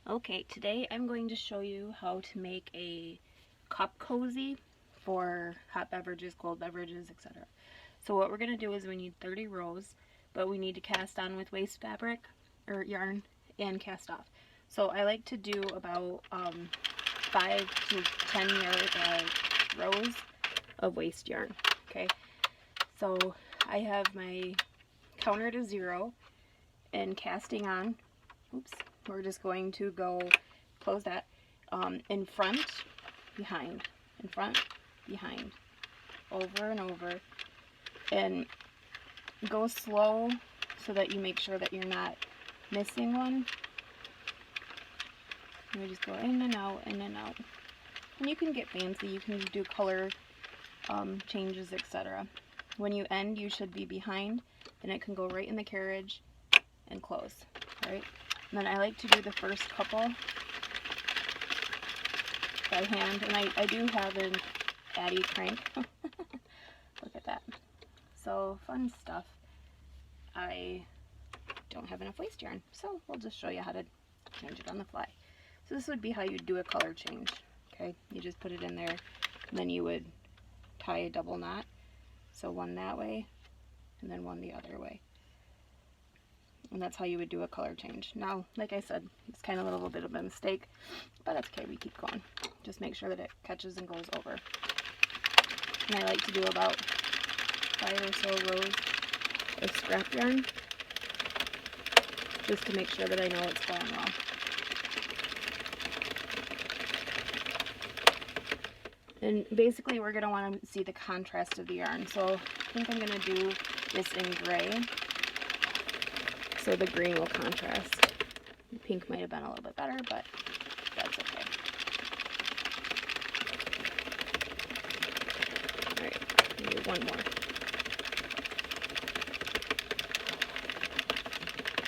Okay, today I'm going to show you how to make a cup cozy for hot beverages, cold beverages, etc. So what we're going to do is we need 30 rows, but we need to cast on with waste fabric or yarn and cast off. So I like to do about 5 to 10 rows of waste yarn. Okay, so I have my counter to 0 and casting on. Oops. We're just going to go, close that, in front, behind, in front, behind, over and over, and go slow so that you make sure that you're not missing one. And we just go in and out, in and out. And you can get fancy, you can do color changes, etc. When you end, you should be behind, and it can go right in the carriage and close, right? And then I like to do the first couple by hand, and I do have an Addi crank. Look at that. So fun stuff. I don't have enough waste yarn, so we'll just show you how to change it on the fly. So this would be how you do a color change. Okay, you just put it in there, and then you would tie a double knot. So one that way, and then one the other way. And that's how you would do a color change. Now, like I said, it's kind of a little bit of a mistake, but that's okay, we keep going. Just make sure that it catches and goes over. And I like to do about 5 or so rows of scrap yarn, just to make sure that I know it's going well. And basically we're going to want to see the contrast of the yarn. So I think I'm going to do this in gray, so the green will contrast. The pink might have been a little bit better, but that's okay. Alright, maybe one more.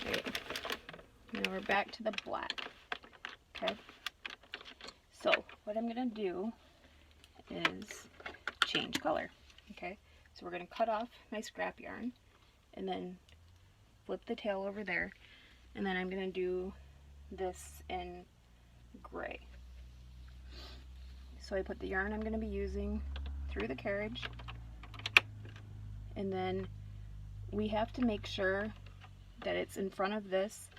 Alright, now we're back to the black. Okay, so what I'm going to do is change color. Okay, so we're going to cut off my scrap yarn and then flip the tail over there, and then I'm going to do this in gray. So I put the yarn I'm going to be using through the carriage, and then we have to make sure that it's in front of this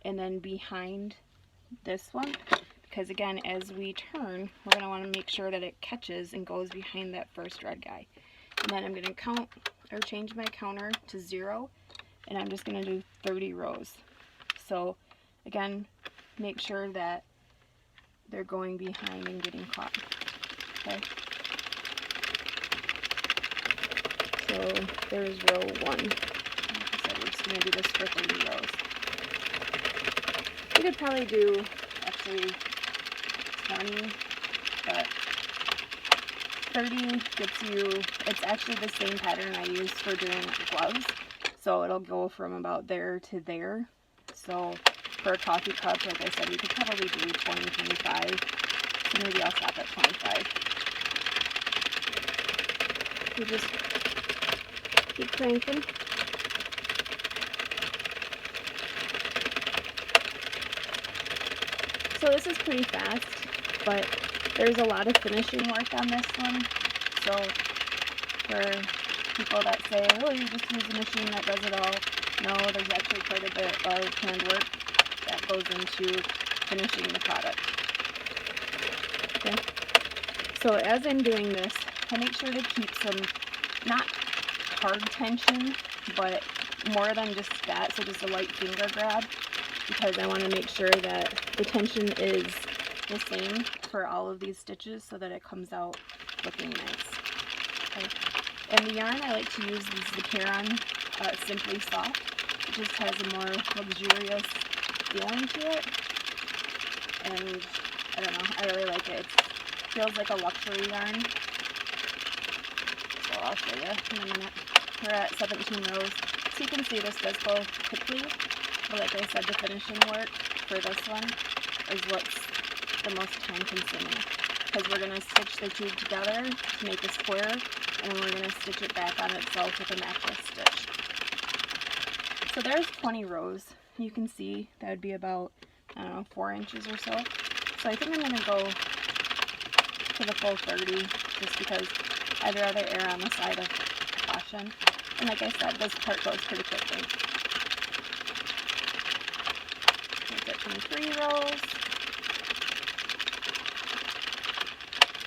and then behind this one, because again, as we turn, we're going to want to make sure that it catches and goes behind that first red guy. And then I'm going to count or change my counter to 0, and I'm just going to do 30 rows. So again, make sure that they're going behind and getting caught. Okay, so there's row 1. Like I said, we're just going to do this for 30 rows. You could probably do actually 20, but 30 gets you, it's actually the same pattern I use for doing gloves. So it'll go from about there to there. So for a coffee cup, like I said, you could probably do 20, 25. So maybe I'll stop at 25. You just keep cranking. So this is pretty fast, but there's a lot of finishing work on this one. So for people that say, oh, you just use a machine that does it all. No, there's actually quite a bit of handwork that goes into finishing the product. Okay, so as I'm doing this, I make sure to keep some, not hard tension, but more than just that, so just a light finger grab, because I want to make sure that the tension is the same for all of these stitches so that it comes out looking nice. Okay. And the yarn I like to use is the Caron Simply Soft. It just has a more luxurious feeling to it. And I don't know, I really like it. It feels like a luxury yarn. So I'll show you in a minute. We're at 17 rows. So you can see this does go quickly. But like I said, the finishing work for this one is what's the most time consuming. Because we're going to stitch the two together to make a square, and then we're going to stitch it back on itself with a mattress stitch. So there's 20 rows. You can see that would be about I don't know, 4 inches or so. So I think I'm going to go to the full 30 just because I'd rather err on the side of caution. And like I said, this part goes pretty quickly. We've got 23 rows,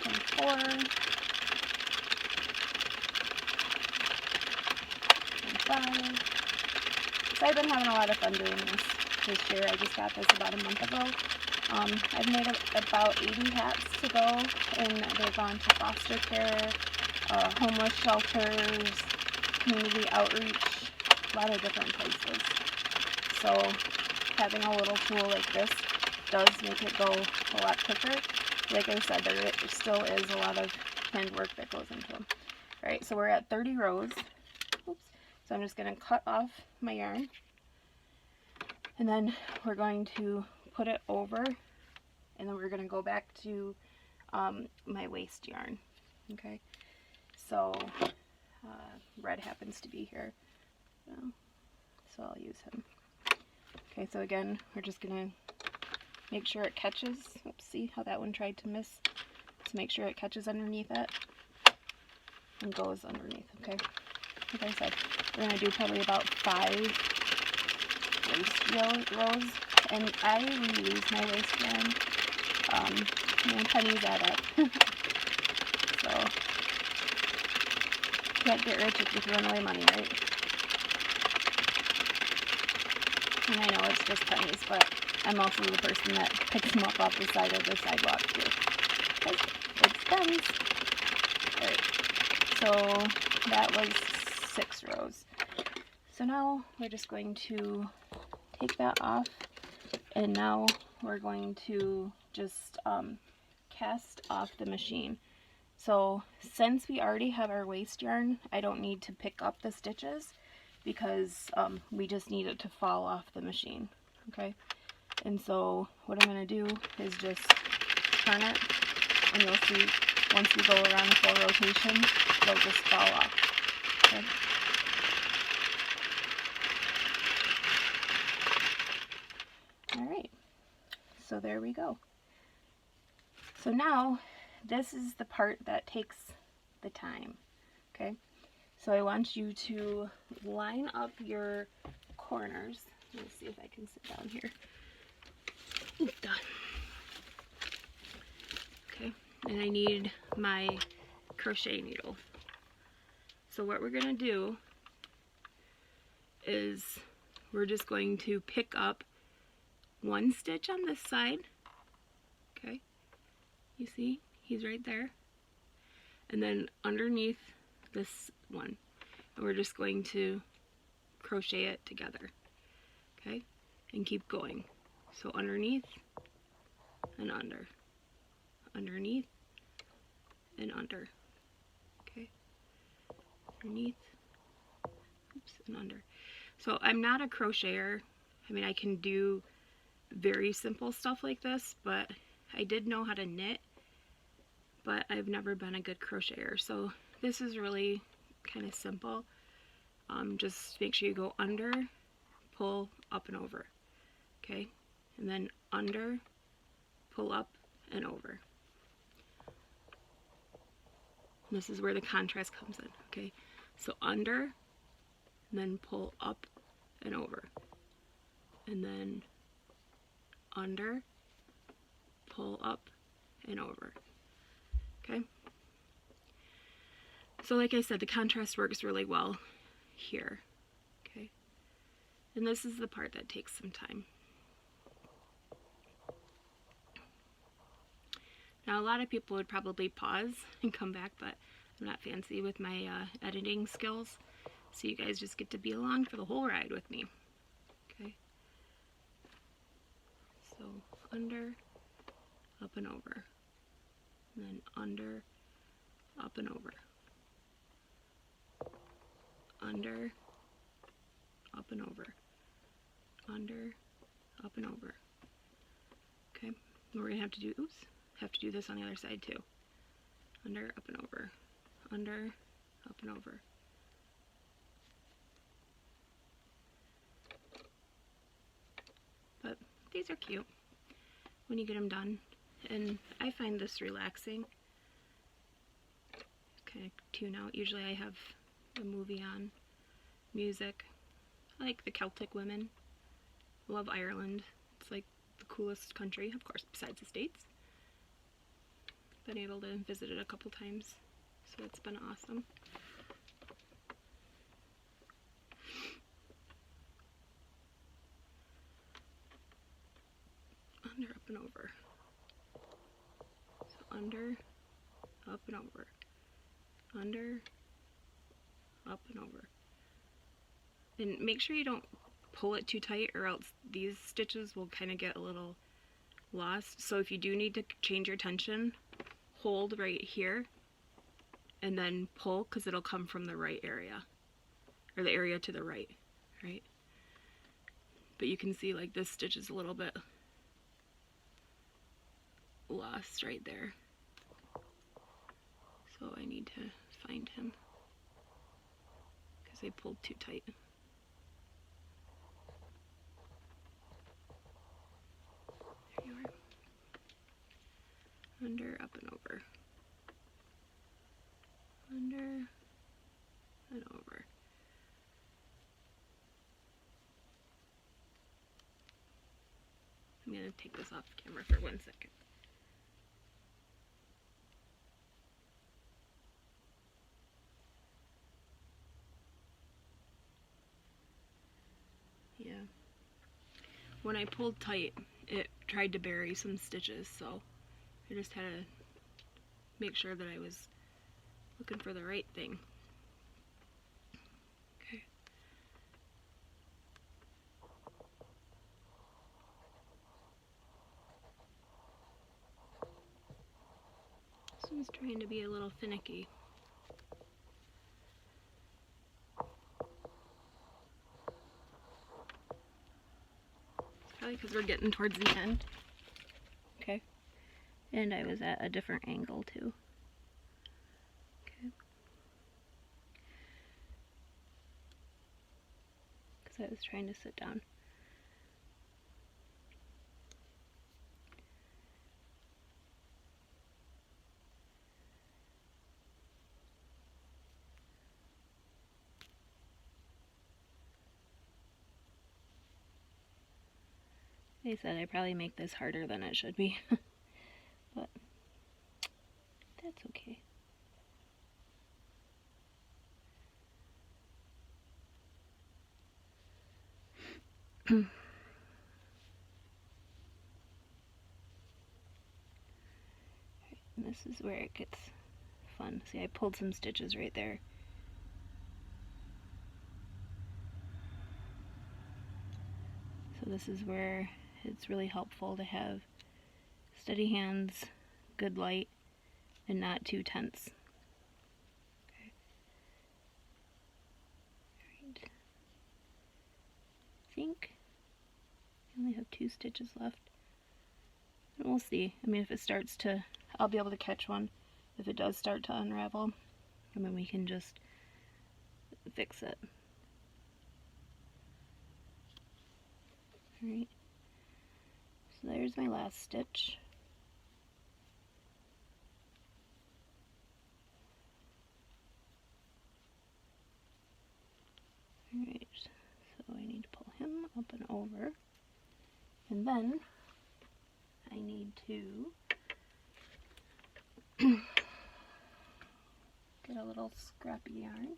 24, 25. So I've been having a lot of fun doing this year. I just got this about a month ago. I've made about 80 hats to go, and they've gone to foster care, homeless shelters, community outreach, a lot of different places. So having a little tool like this does make it go a lot quicker. Like I said, there still is a lot of handwork that goes into them. Alright, so we're at 30 rows. Oops. So I'm just going to cut off my yarn, and then we're going to put it over, and then we're going to go back to my waste yarn. Okay, so Red happens to be here, so I'll use him. Okay, so again, we're just going to make sure it catches. Oops, see how that one tried to miss? To make sure it catches underneath it and goes underneath. Okay, like I said, we're going to do probably about 5 waste rows, and I reuse my waste yarn. Pennies add up. So, can't get rich if you're throwing away money, right? And I know it's just pennies, but I'm also the person that picks them up off the side of the sidewalk too. Because it's pennies. Alright, so that was 6 rows. So now we're just going to take that off, and now we're going to just cast off the machine. So since we already have our waste yarn, I don't need to pick up the stitches because we just need it to fall off the machine. Okay, and so what I'm going to do is just turn it, and you'll see once you go around the full rotation, they'll just fall off. Okay. Alright, so there we go. So now, this is the part that takes the time, okay? So I want you to line up your corners. Let me see if I can sit down here. Ooh, done. Okay, and I need my crochet needle. So what we're going to do is we're just going to pick up 1 stitch on this side. Okay, you see he's right there, and then underneath this one, and we're just going to crochet it together. Okay, and keep going. So underneath and under, underneath and under. Okay, underneath, oops, and under. So I'm not a crocheter. I mean, I can do very simple stuff like this, but I did know how to knit, but I've never been a good crocheter. So this is really kind of simple. Just make sure you go under, pull up and over. Okay, and then under, pull up and over. And this is where the contrast comes in. Okay, so under, and then pull up and over, and then under, pull up and over. Okay, so like I said, the contrast works really well here. Okay, and this is the part that takes some time. Now a lot of people would probably pause and come back, but I'm not fancy with my editing skills, so you guys just get to be along for the whole ride with me. Okay, so under, up and over, and then under, up and over, under, up and over, under, up and over. Okay, and we're gonna have to do, oops, have to do this on the other side too. Under, up and over, under, up and over. But these are cute. when you get them done. And I find this relaxing. Kind of tune out. Usually I have a movie on, music. I like the Celtic women. Love Ireland. It's like the coolest country, of course, besides the States. Been able to visit it a couple times, so it's been awesome. Under, up, and over. So under, up, and over. Under, up, and over. And make sure you don't pull it too tight, or else these stitches will kind of get a little lost. So if you do need to change your tension, hold right here and then pull, because it'll come from the right area, or the area to the right, right? But you can see like this stitch is a little bit lost right there. So I need to find him because I pulled too tight. There you are. Under, up, and over. Under and over. I'm going to take this off camera for 1 second. Yeah. When I pulled tight, it tried to bury some stitches, so I just had to make sure that I was looking for the right thing. Okay. This one's trying to be a little finicky. It's probably because we're getting towards the end. Okay. And I was at a different angle too. Okay. Because I was trying to sit down. They said I probably make this harder than it should be, but that's okay. And this is where it gets fun. See, I pulled some stitches right there. So this is where it's really helpful to have steady hands, good light, and not too tense. Okay. Alright. I think I only have 2 stitches left. And we'll see. I mean, if it starts to, I'll be able to catch one. If it does start to unravel, and then we can just fix it. Alright. So there's my last stitch. Alright, so I need to pull him up and over. And then I need to get a little scrappy yarn.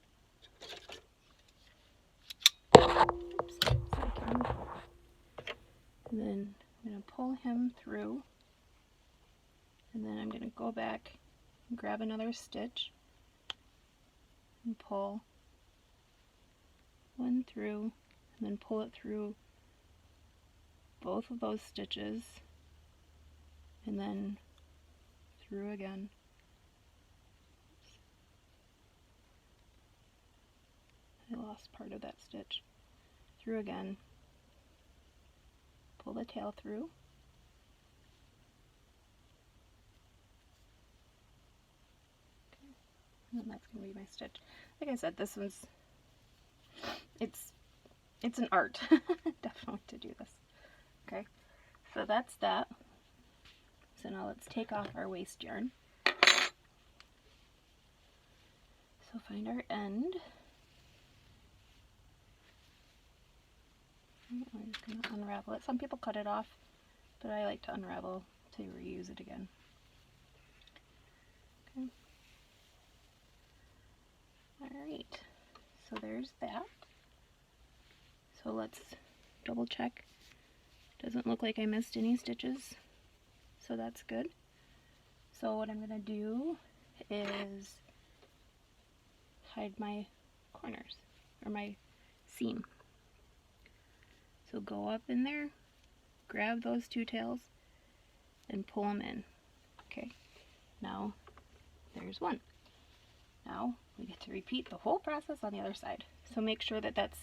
Oops, second. And then I'm going to pull him through, and then I'm going to go back and grab another stitch and pull one through, and then pull it through both of those stitches, and then through again. I lost part of that stitch. Through again. Pull the tail through. Okay. And then that's going to be my stitch. Like I said, this one's, it's an art, definitely, to do this. Okay, so that's that. So now let's take off our waste yarn. So find our end. We're just going to unravel it. Some people cut it off, but I like to unravel to reuse it again. Okay. Alright, so there's that. So let's double check. Doesn't look like I missed any stitches, so that's good. So what I'm going to do is hide my corners, or my seam. So go up in there, grab those two tails, and pull them in. Okay, now there's one. Now we get to repeat the whole process on the other side. So make sure that that's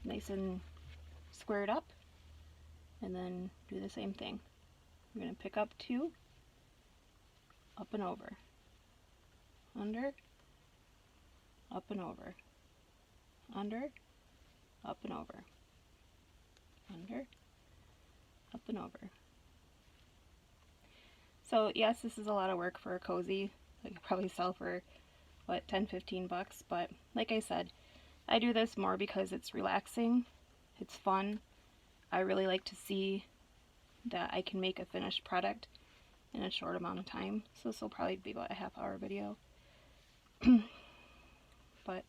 nice and squared up, and then do the same thing. We're going to pick up two, up and over, under, up and over, under, up and over, under, up and over. So yes, this is a lot of work for a cozy. I could probably sell for, what, 10-15 bucks, but like I said, I do this more because it's relaxing, it's fun. I really like to see that I can make a finished product in a short amount of time. So this will probably be about a half-hour video. But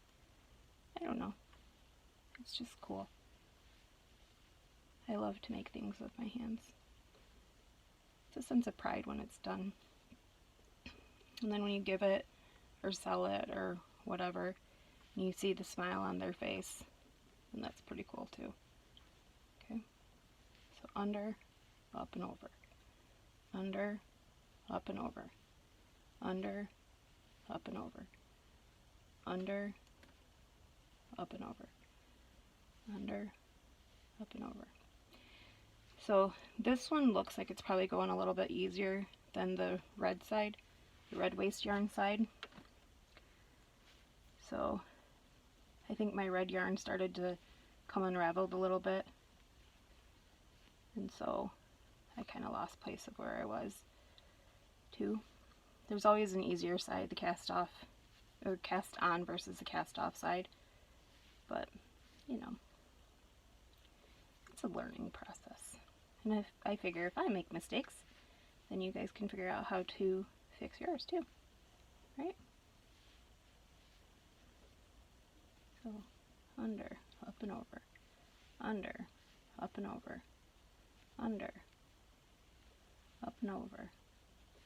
I don't know. It's just cool. I love to make things with my hands. It's a sense of pride when it's done. And then when you give it or sell it or whatever, and you see the smile on their face, and that's pretty cool too. Okay, so under, up and over, under, up and over, under, up and over, under, up and over, under, up and over. So this one looks like it's probably going a little bit easier than the red side, the red waste yarn side. So I think my red yarn started to come unraveled a little bit, and so I kind of lost place of where I was too. There's always an easier side, the cast off, or cast on versus the cast off side, but you know, it's a learning process. And I figure if I make mistakes, then you guys can figure out how to fix yours too, right? So under, up and over, under, up and over, under, up and over,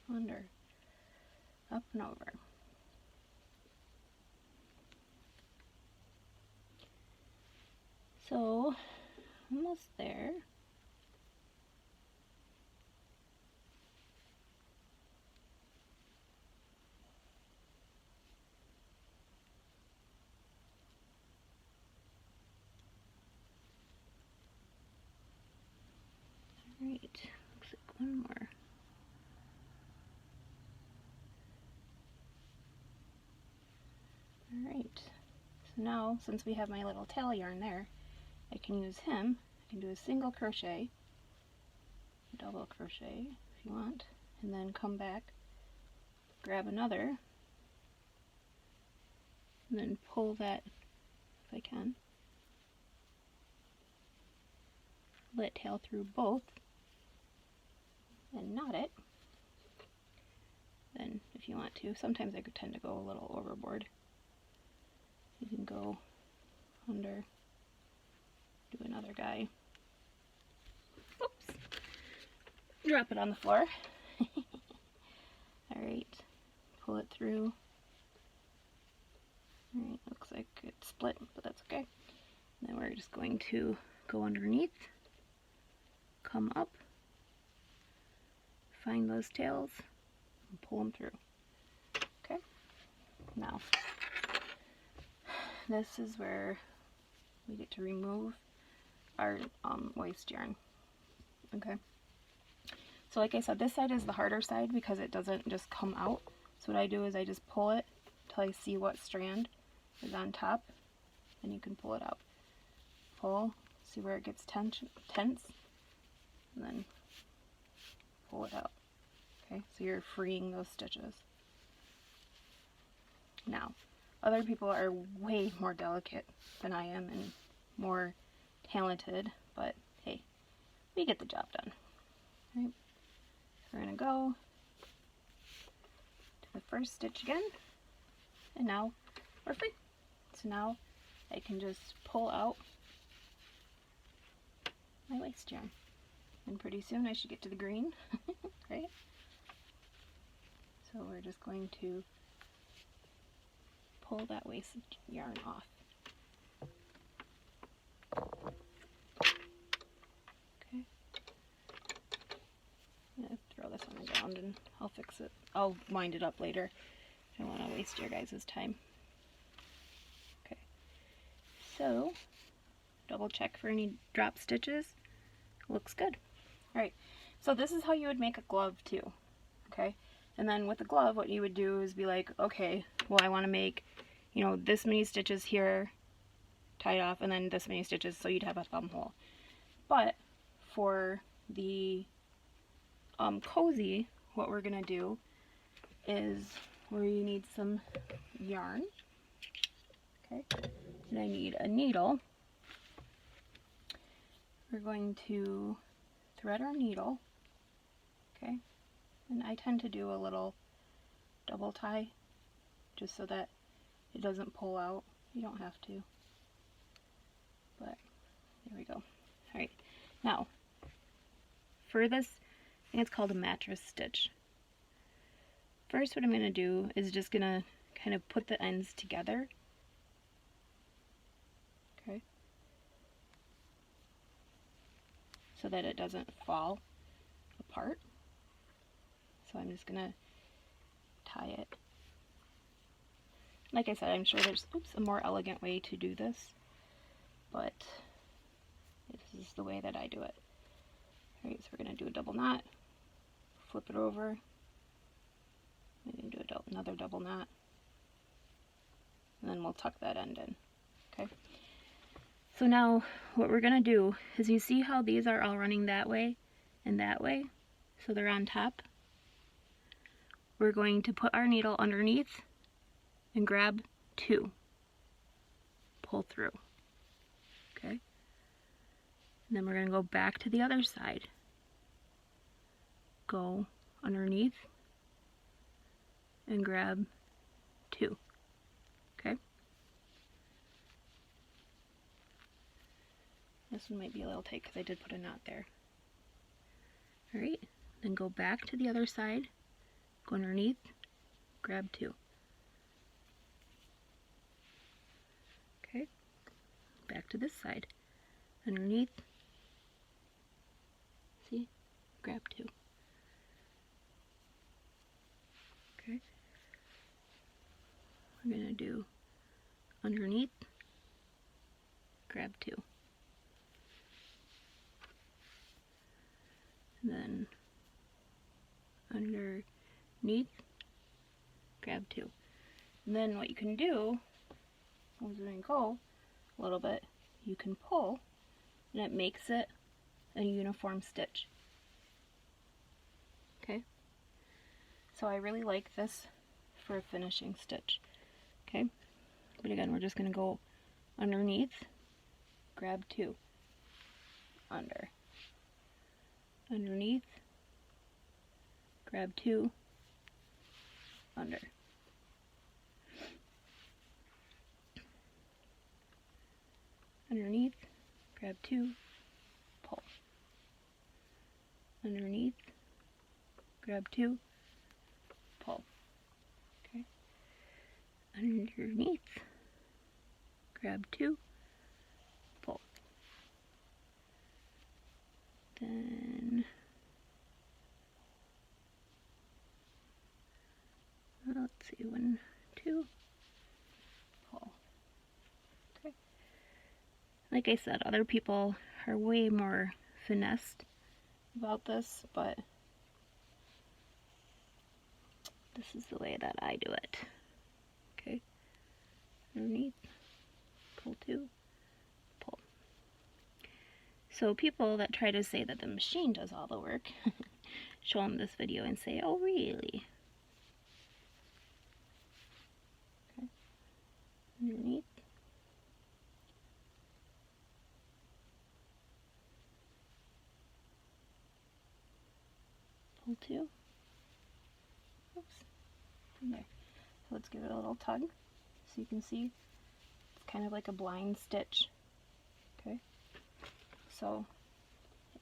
under, up and over. So almost there. Alright, looks like one more. Alright, so now since we have my little tail yarn there, I can use him. I can do a single crochet, double crochet if you want, and then come back, grab another, and then pull that if I can. Let tail through both and knot it. Then if you want to, sometimes I could tend to go a little overboard. You can go under, do another guy. Oops. Drop it on the floor. Alright, pull it through. Alright, looks like it's split, but that's okay. And then we're just going to go underneath, come up, find those tails, and pull them through. Okay, now this is where we get to remove our waste yarn. Okay, so like I said, this side is the harder side because it doesn't just come out. So what I do is I just pull it till I see what strand is on top, and you can pull it out. Pull, see where it gets tense, and then pull it out. Okay, so you're freeing those stitches. Now, other people are way more delicate than I am and more talented, but hey, we get the job done. All right, so we're gonna go to the first stitch again, and now we're free. So now I can just pull out my waist yarn, and pretty soon I should get to the green, right? So we're just going to pull that waist yarn off. Okay. I'm gonna throw this on the ground and I'll fix it. I'll wind it up later. I don't want to waste your guys' time. Okay. So, double check for any drop stitches. Looks good. Alright, so this is how you would make a glove too. Okay? And then with the glove, what you would do is be like, okay, well, I want to make, you know, this many stitches here, tied off, and then this many stitches, so you'd have a thumb hole. But for the cozy, what we're going to do is where you need some yarn. Okay, and I need a needle. We're going to thread our needle. Okay, and I tend to do a little double tie just so that it doesn't pull out. You don't have to, but there we go. Alright, now for this, I think it's called a mattress stitch. First, what I'm going to do is just going to kind of put the ends together. Okay, so that it doesn't fall apart. So I'm just going to tie it. Like I said, I'm sure there's a more elegant way to do this, but this is the way that I do it. Alright, so we're going to do a double knot, flip it over, and then do another double knot, and then we'll tuck that end in. Okay. So now what we're going to do is, you see how these are all running that way and that way, so they're on top? We're going to put our needle underneath and grab two, pull through. Okay. And then we're going to go back to the other side. Go underneath and grab two. Okay? This one might be a little tight because I did put a knot there. Alright, then go back to the other side, go underneath, grab two. Okay, back to this side, underneath, see, grab two. Okay, we're going to do underneath, grab two. And then underneath, grab two. And then what you can do, as we go a little bit, you can pull, and it makes it a uniform stitch. Okay, so I really like this for a finishing stitch. Okay, but again, we're just going to go underneath, grab two, underneath, grab two, under. Underneath, grab two, pull. Underneath, grab two, pull. Okay. Underneath, grab two, pull. Then let's see, 1, 2, pull. Okay. Like I said, other people are way more finessed about this, but this is the way that I do it. Okay. Underneath, pull two, pull. So people that try to say that the machine does all the work, show them this video and say, oh really? Okay. Underneath. Pull two. Oops. In there. So let's give it a little tug so you can see it's kind of like a blind stitch. Okay. So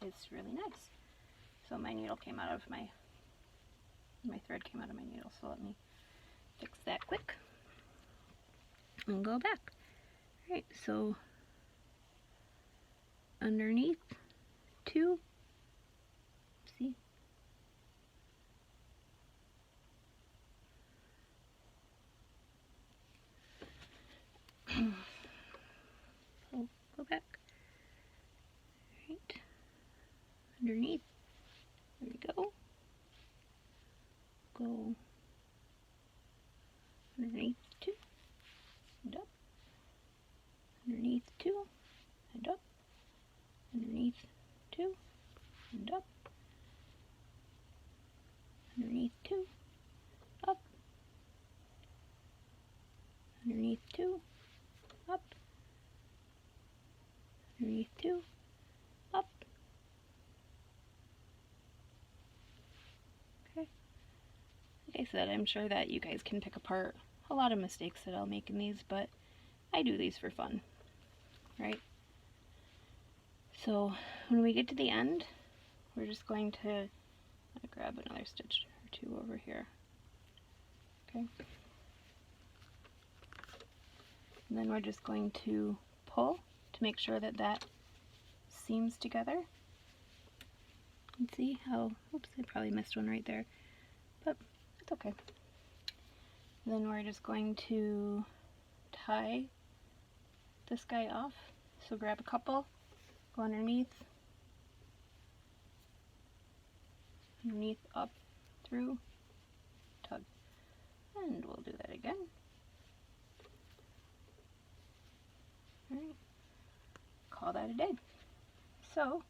it's really nice. So my needle came out of my thread came out of my needle. So let me fix that quick and go back. Alright, so underneath two, see? Go back. Right. Underneath. There we go. Go underneath two and up. Underneath two and up. Underneath two and up. Underneath two up. Underneath two up. Underneath two up. Okay. Like I said, I'm sure that you guys can pick apart a lot of mistakes that I'll make in these, but I do these for fun, right? So when we get to the end, we're just going to grab another stitch or two over here. Okay. And then we're just going to pull to make sure that that seams together. And see how, oops, I probably missed one right there, but it's okay. And then we're just going to tie this guy off. So grab a couple, go underneath, up, through, tug. And we'll do that again. Alright, call that a day. So,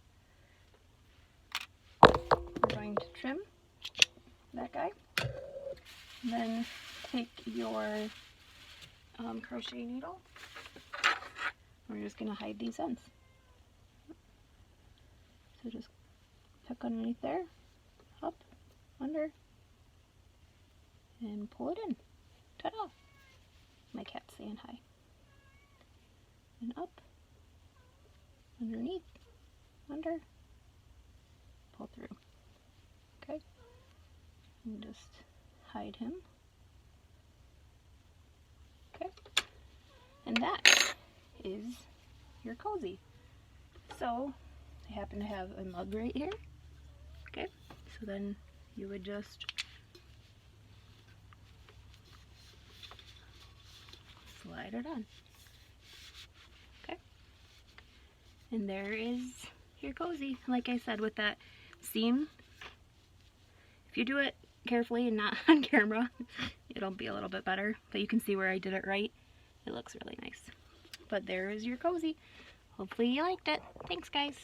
we're going to trim that guy. Then take your crochet needle. We're just going to hide these ends. So just tuck underneath there, up, under, and pull it in. Ta-da! My cat's saying hi. And up, underneath, under, pull through. Okay? And just hide him. Okay? And that is your cozy. So, I happen to have a mug right here. Okay? So then you would just slide it on. And there is your cozy. Like I said, with that seam, if you do it carefully and not on camera, it'll be a little bit better. But you can see where I did it right. It looks really nice. But there is your cozy. Hopefully you liked it. Thanks, guys.